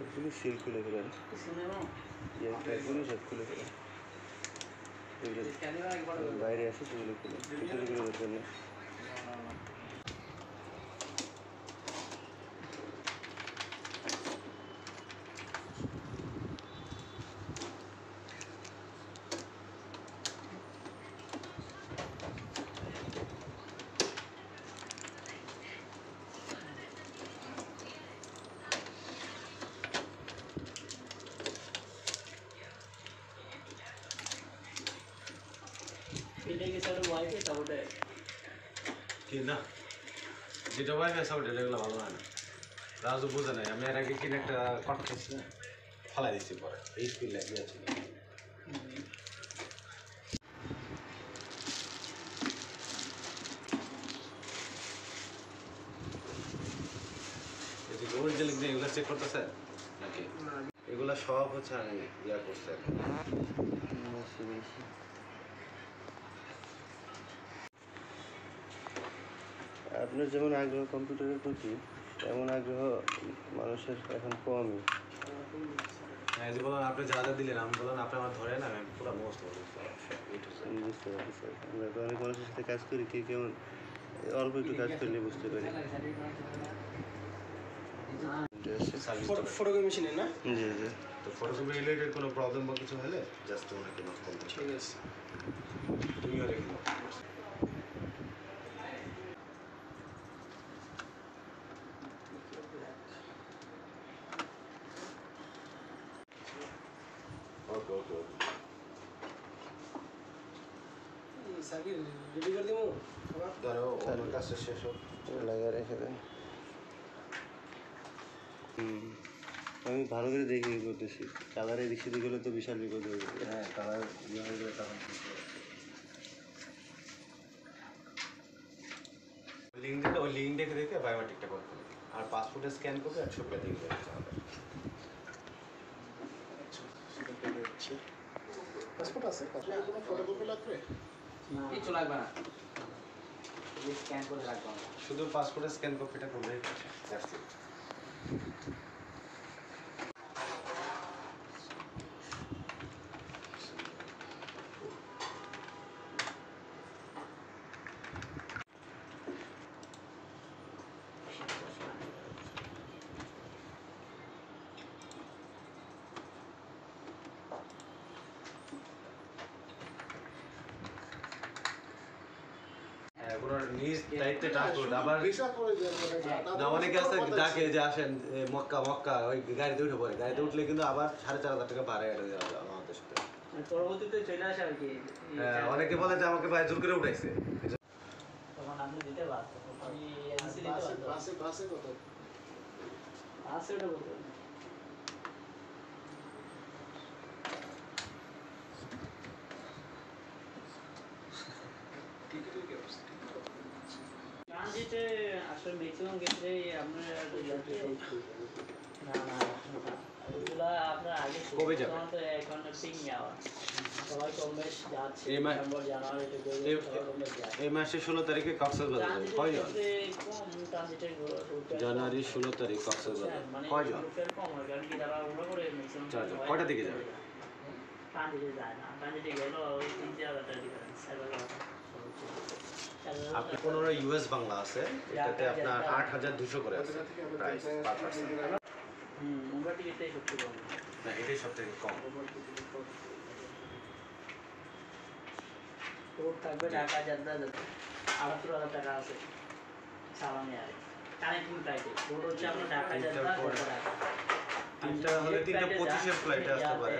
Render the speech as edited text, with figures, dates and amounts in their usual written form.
এগুলো সিল খুলে ফেলেন, সব খুলে ফেলেন, বাইরে আসে সেগুলো খুলে ভিতরে করে দরকার নেই। কি না যেটা ওয়াইফাই সাউন্ড এগুলো ভালো হয় না। রাজু বোঝে নাই, আমি এর আগে কিনে একটা কট খেয়েছি না, ফালাই দিচ্ছি পরে এই স্পিড লাগিয়ে আছে। এগুলো চেক করতেছে নাকি? এগুলা সব হচ্ছে আমি ইয়া করছি। আপনার যেমন আগ্রহ কম্পিউটারের প্রতি, তেমন আগ্রহ মানুষের এখন কমই। হ্যাঁ, যে বলেন আপনি যা যা দিলেন, আমি বলেন আপনি আমার ধরে না, আমি পুরো মুখস্থ করে বুঝতে পারছি স্যার, আমরা তো অনেক মানুষের সাথে কাজ করি, কে কেমন অল্প একটু কাজ করলে বুঝতে পারি। ফটোকপি মেশিনে না? জি জি। তো ফটোকপি রিলেটেড কোনো প্রবলেম বা কিছু হলে জাস্ট ওনাকে নক করতে। ঠিক আছে, তুমিও রেখে দাও। ওকে ওকে ওকে। সার্কিট রেডি করে দেবো। ধরো ওর কাজটা শেষ হোক, লাগিয়ে রেখে দেন। আমি ভালো করে দেখে করতেছি, কালারে এদিক সেদিক গেলে তো বিশাল বিপদ হয়ে যাবে। হ্যাঁ কালার ইয়ে হয়ে গেলে তখন লিঙ্ক দিতে, ওই লিঙ্ক দেখে দেখে বায়োমেট্রিকটা করে ফেলে, আর পাসপোর্টে স্ক্যান করবে আর ছবিটা দিয়ে দেবে আমাদের। পাসপোর্ট আছে, পাসপোর্টের কোনো ফটোকপি লাগবে? কিছু লাগবে না, স্ক্যান করে রাখবো আমরা। শুধু পাসপোর্টের স্ক্যান কপিটা করলেই দ্যাটস ইট। নিজ দায়িত্বে ট্রান্সপোর্ট আবার না, অনেকে আছে ডাকে যে আসেন মক্কা মক্কা, ওই গাড়িতে উঠে পড়ে, গাড়িতে উঠলে কিন্তু আবার 4,500 টাকা ভাড়া এটা দেওয়া হবে আমাদের সাথে। পরবর্তীতে চলে আসে আর কি। অনেকে বলে যে আমাকে ভাই জোর করে উঠাইছে, তখন আপনি দিতে পারতো, আমি এনসি দিতে পারতো। বাসে কত? আছে ওটা বলতে ট্রানজিটে আসলে ম্যাক্সিমাম ক্ষেত্রে আপনার না না ওগুলো আপনার আগে কবে যাবে? তো এখন পিং যাওয়া সবাই কম বেশ যাচ্ছে, এই ডিসেম্বর জানুয়ারিতে এই মাসের 16 তারিখে কক্সবাজার যাবে। কয়জন? কম ট্রানজিটের জানুয়ারি 16 তারিখ কক্সবাজার মানে কয়জন? কম হয়, কারণ কি তারা ওরা করে ম্যাক্সিমাম চারজন। কয়টা দিকে যাবে? ট্রানজিটে যায় না, ট্রানজিটে গেল ওই 3-4 টাকা ডিফারেন্স। আপনি 15 ইউএস বাংলা আছে, এটাতে আপনার 8,200 করে আছে প্রাইস পার পারসন। আমরা টিকিটটাই সবচেয়ে কম। না, এটাই সবথেকে কম। টোট থাকবে ঢাকা জাদ্দা 78,000 টাকা আছে সালামি আর কানেক্টিং ফ্লাইটে। টোট হচ্ছে আপনার ঢাকা জাদ্দা ঢাকা। তিনটা হলে 3টা 25 এর ফ্লাইটে আসতে পারে,